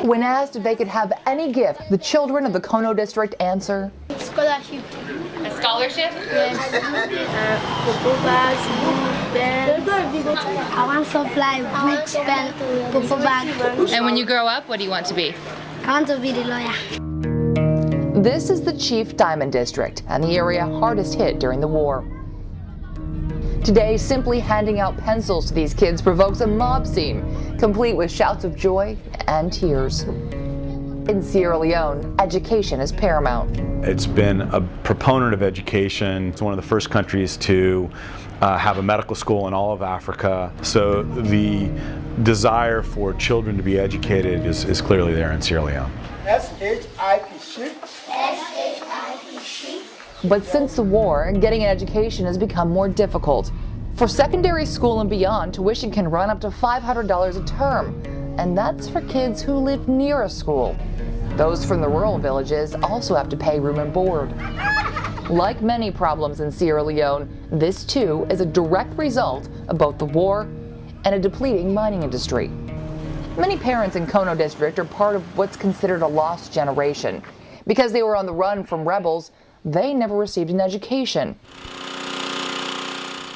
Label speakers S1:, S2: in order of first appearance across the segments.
S1: When asked if they could have any gift, the children of the Kono district answer,
S2: Scholarship.
S3: A scholarship?
S2: Yes. Popo bags, I want supply, books, pen, popo bag.
S3: And when you grow up, what do you want to be?
S2: I want to be the lawyer.
S1: this is the Chief Diamond District and the area hardest hit during the war. Today, simply handing out pencils to these kids provokes a mob scene, complete with shouts of joy and tears. In Sierra Leone, education is paramount.
S4: It's been a proponent of education. It's one of the first countries to have a medical school in all of Africa. So the desire for children to be educated is clearly there in Sierra Leone.
S1: But since the war, getting an education has become more difficult. For secondary school and beyond, tuition can run up to $500 a term, and that's for kids who live near a school. Those from the rural villages also have to pay room and board. Like many problems in Sierra Leone, this too is a direct result of both the war and a depleting mining industry. Many parents in Kono district are part of what's considered a lost generation. Because they were on the run from rebels, they never received an education.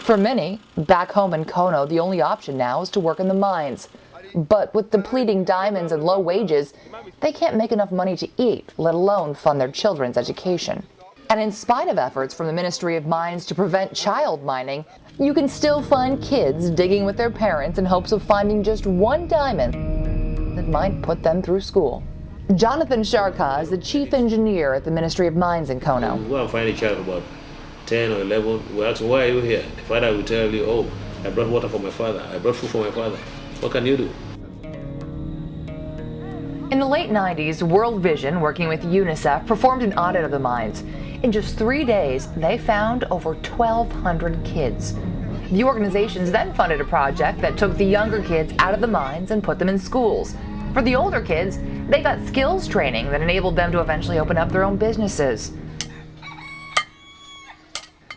S1: For many, back home in Kono, the only option now is to work in the mines. But with depleting diamonds and low wages, they can't make enough money to eat, let alone fund their children's education. And in spite of efforts from the Ministry of Mines to prevent child mining, you can still find kids digging with their parents in hopes of finding just one diamond that might put them through school. Jonathan Sharka is the chief engineer at the Ministry of Mines in Kono.
S5: You go and find a child about 10 or 11, we ask him, why are you here? The father will tell you, oh, I brought water for my father, I brought food for my father. What can you do?
S1: In the late 90s, World Vision, working with UNICEF, performed an audit of the mines. In just 3 days, they found over 1,200 kids. The organizations then funded a project that took the younger kids out of the mines and put them in schools. For the older kids, they got skills training that enabled them to eventually open up their own businesses.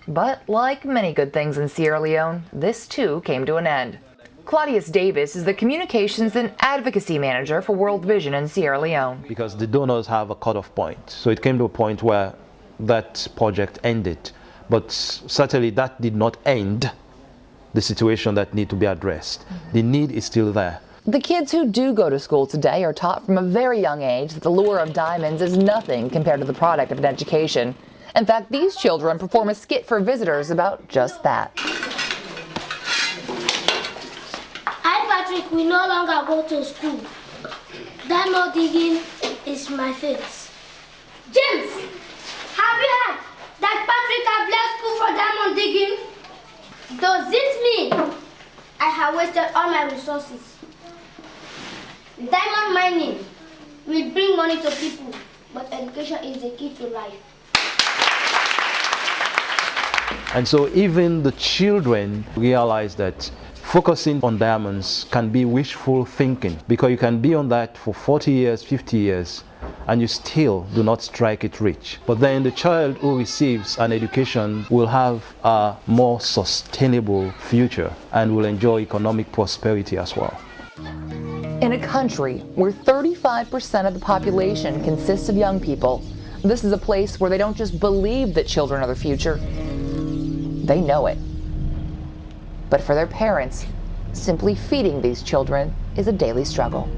S1: But like many good things in Sierra Leone, this too came to an end. Claudius Davis is the Communications and Advocacy Manager for World Vision in Sierra Leone.
S6: Because the donors have a cutoff point. So it came to a point where that project ended. But certainly that did not end the situation that needs to be addressed. The need is still there.
S1: The kids who do go to school today are taught from a very young age that the lure of diamonds is nothing compared to the product of an education. In fact, these children perform a skit for visitors about just that.
S2: Patrick, we no longer go to school. Diamond digging is my fate. James, have you heard that Patrick has left school for diamond digging? Does it mean I have wasted all my resources? Diamond mining will bring money to people, but education is the key to life.
S6: And so even the children realize that focusing on diamonds can be wishful thinking, because you can be on that for 40 years, 50 years, and you still do not strike it rich. But then the child who receives an education will have a more sustainable future and will enjoy economic prosperity as well.
S1: In a country where 35% of the population consists of young people, this is a place where they don't just believe that children are the future, they know it. But for their parents, simply feeding these children is a daily struggle.